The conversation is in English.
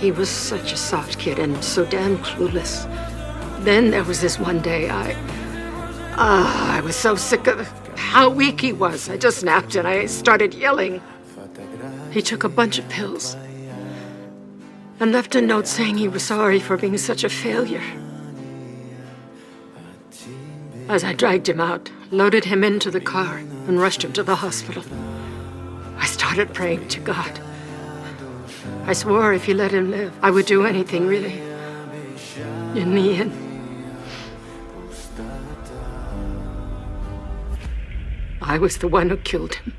He was such a soft kid and so damn clueless. Then there was this one day I was so sick of how weak he was. I just snapped and I started yelling. He took a bunch of pills and left a note saying he was sorry for being such a failure. As I dragged him out, loaded him into the car, and rushed him to the hospital, I started praying to God. I swore if he let him live, I would do anything, really. In the end, I was the one who killed him.